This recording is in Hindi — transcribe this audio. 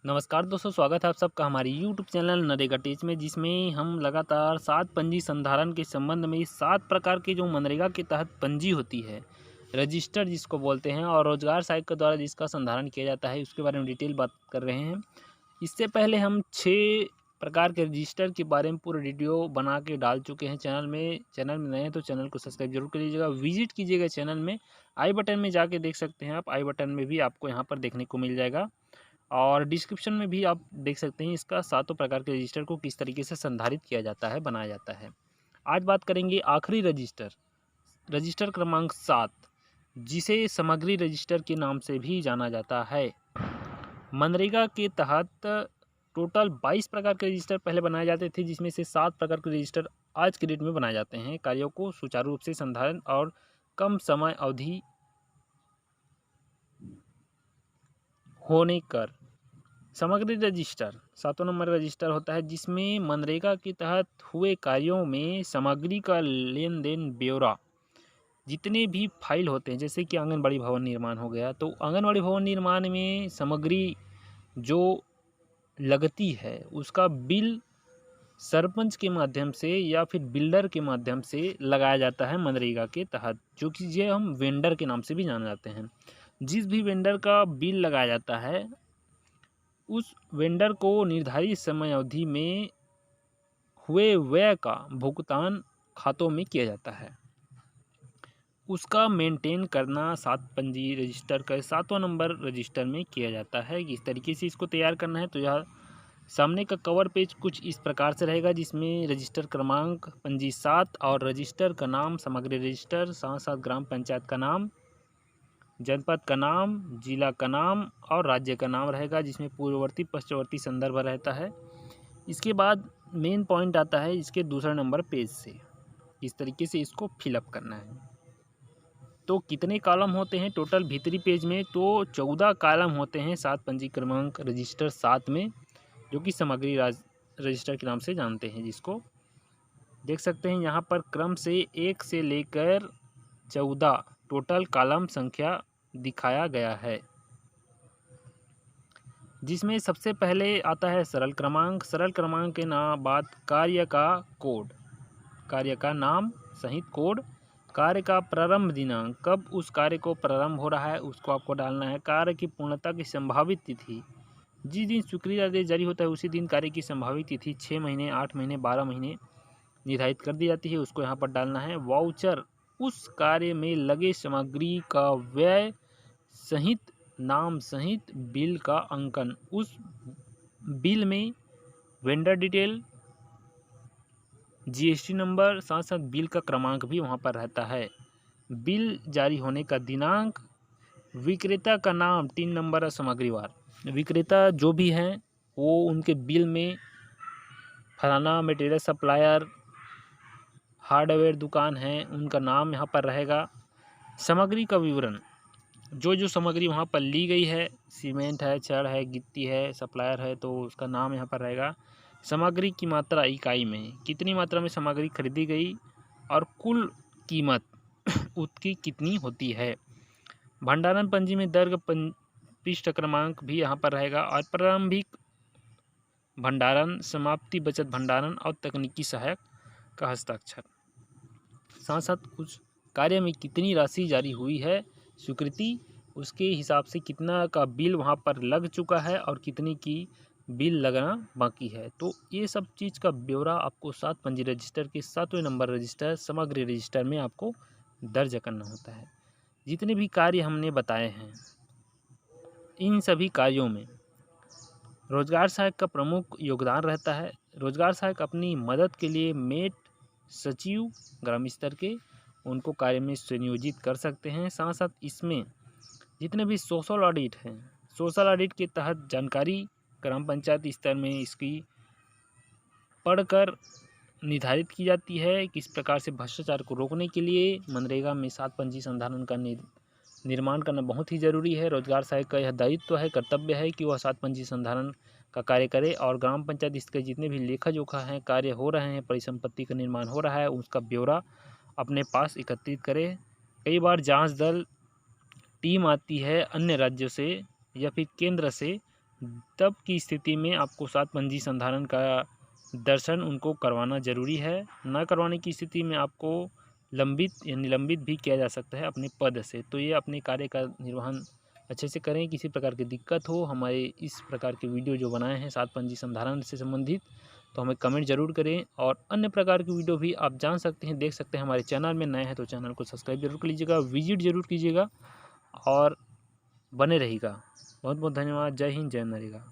नमस्कार दोस्तों, स्वागत है आप सबका हमारे YouTube चैनल नरेगा टीच में, जिसमें हम लगातार 7 पंजी संधारण के संबंध में 7 प्रकार के जो मनरेगा के तहत पंजी होती है, रजिस्टर जिसको बोलते हैं, और रोजगार सहायक के द्वारा जिसका संधारण किया जाता है, उसके बारे में डिटेल बात कर रहे हैं। इससे पहले हम 6 प्रकार के रजिस्टर के बारे में पूरा वीडियो बना के डाल चुके हैं चैनल में। चैनल में नए हैं तो चैनल को सब्सक्राइब जरूर कर लीजिएगा, विजिट कीजिएगा चैनल में। आई बटन में जाके देख सकते हैं आप, आई बटन में भी आपको यहाँ पर देखने को मिल जाएगा, और डिस्क्रिप्शन में भी आप देख सकते हैं इसका 7 प्रकार के रजिस्टर को किस तरीके से संधारित किया जाता है, बनाया जाता है। आज बात करेंगे आखिरी रजिस्टर, रजिस्टर क्रमांक 7, जिसे सामग्री रजिस्टर के नाम से भी जाना जाता है। मनरेगा के तहत टोटल 22 प्रकार के रजिस्टर पहले बनाए जाते थे, जिसमें से 7 प्रकार के रजिस्टर आज के डेट में बनाए जाते हैं। कार्यों को सुचारू रूप से संधारण और कम समय अवधि होने कर सामग्री रजिस्टर 7 नंबर रजिस्टर होता है, जिसमें मनरेगा के तहत हुए कार्यों में सामग्री का लेन देन ब्यौरा, जितने भी फाइल होते हैं, जैसे कि आंगनबाड़ी भवन निर्माण हो गया, तो आंगनबाड़ी भवन निर्माण में सामग्री जो लगती है उसका बिल सरपंच के माध्यम से या फिर बिल्डर के माध्यम से लगाया जाता है मनरेगा के तहत, जो कि ये हम वेंडर के नाम से भी जाने जाते हैं। जिस भी वेंडर का बिल लगाया जाता है, उस वेंडर को निर्धारित समय अवधि में हुए व्यय का भुगतान खातों में किया जाता है। उसका मेंटेन करना 7 पंजी रजिस्टर का 7वां नंबर रजिस्टर में किया जाता है। इस तरीके से इसको तैयार करना है, तो यह सामने का कवर पेज कुछ इस प्रकार से रहेगा, जिसमें रजिस्टर क्रमांक पंजी 7 और रजिस्टर का नाम, सामग्री रजिस्टर, साथ साथ ग्राम पंचायत का नाम, जनपद का नाम, जिला का नाम और राज्य का नाम रहेगा, जिसमें पूर्ववर्ती पश्चिमवर्ती संदर्भ रहता है। इसके बाद मेन पॉइंट आता है इसके दूसरे नंबर पेज से, इस तरीके से इसको फिलअप करना है। तो कितने कॉलम होते हैं टोटल भीतरी पेज में? तो 14 कॉलम होते हैं 7 पंजी क्रमांक रजिस्टर 7 में, जो कि सामग्री रजिस्टर के नाम से जानते हैं। जिसको देख सकते हैं यहाँ पर क्रम से 1 से लेकर 14 टोटल कॉलम संख्या दिखाया गया है, जिसमें सबसे पहले आता है सरल क्रमांक। सरल क्रमांक के नाम बाद कार्य का कोड, कार्य का नाम सहित कोड, कार्य का प्रारंभ दिनांक, कब उस कार्य को प्रारंभ हो रहा है उसको आपको डालना है। कार्य की पूर्णता की संभावित तिथि, जिस दिन स्वीकृति आदेश जारी होता है उसी दिन कार्य की संभावित तिथि 6 महीने, 8 महीने, 12 महीने निर्धारित कर दी जाती है, उसको यहाँ पर डालना है। वाउचर, उस कार्य में लगे सामग्री का व्यय सहित नाम सहित बिल का अंकन, उस बिल में वेंडर डिटेल, जीएसटी नंबर, साथ साथ बिल का क्रमांक भी वहाँ पर रहता है। बिल जारी होने का दिनांक, विक्रेता का नाम, 3 नंबर है सामग्रीवार, विक्रेता जो भी हैं वो उनके बिल में फलाना मटेरियल सप्लायर, हार्डवेयर दुकान है, उनका नाम यहाँ पर रहेगा। सामग्री का विवरण, जो सामग्री वहाँ पर ली गई है, सीमेंट है, छड़ है, गिट्टी है, सप्लायर है, तो उसका नाम यहाँ पर रहेगा। सामग्री की मात्रा इकाई में, कितनी मात्रा में सामग्री खरीदी गई और कुल कीमत उसकी कितनी होती है। भंडारण पंजी में दर्ज पृष्ठ क्रमांक भी यहाँ पर रहेगा, और प्रारंभिक भंडारण, समाप्ति बचत भंडारण और तकनीकी सहायक का हस्ताक्षर। साथ साथ उस कार्य में कितनी राशि जारी हुई है स्वीकृति, उसके हिसाब से कितना का बिल वहाँ पर लग चुका है और कितने की बिल लगना बाकी है। तो ये सब चीज़ का ब्यौरा आपको 7 पंजी रजिस्टर के 7वें नंबर रजिस्टर समग्र रजिस्टर में आपको दर्ज करना होता है। जितने भी कार्य हमने बताए हैं, इन सभी कार्यों में रोजगार सहायक का प्रमुख योगदान रहता है। रोजगार सहायक अपनी मदद के लिए मेट सचिव ग्राम स्तर के उनको कार्य में संयोजित कर सकते हैं। साथ साथ इसमें जितने भी सोशल ऑडिट हैं, सोशल ऑडिट के तहत जानकारी ग्राम पंचायत स्तर में इसकी पढ़कर निर्धारित की जाती है। किस प्रकार से भ्रष्टाचार को रोकने के लिए मनरेगा में 7 पंजी संधारण का निर्माण करना बहुत ही ज़रूरी है। रोजगार सहायक का यह दायित्व है, कर्तव्य है कि वह 7 पंजी संधारण का कार्य करे, और ग्राम पंचायत इसके जितने भी लेखा जोखा हैं, कार्य हो रहे हैं, परिसंपत्ति का निर्माण हो रहा है, उसका ब्यौरा अपने पास एकत्रित करे। कई बार जांच दल टीम आती है अन्य राज्यों से या फिर केंद्र से, तब की स्थिति में आपको 7 पंजी संधारण का दर्शन उनको करवाना ज़रूरी है। ना करवाने की स्थिति में आपको लंबित या निलंबित भी किया जा सकता है अपने पद से। तो ये अपने कार्य का निर्वहन अच्छे से करें। किसी प्रकार की दिक्कत हो, हमारे इस प्रकार के वीडियो जो बनाए हैं 7 पंजी संधारण से संबंधित, तो हमें कमेंट ज़रूर करें। और अन्य प्रकार की वीडियो भी आप जान सकते हैं, देख सकते हैं। हमारे चैनल में नए हैं तो चैनल को सब्सक्राइब जरूर कर लीजिएगा, विजिट ज़रूर कीजिएगा और बने रहिएगा। बहुत बहुत धन्यवाद। जय हिंद, जय नरेगा।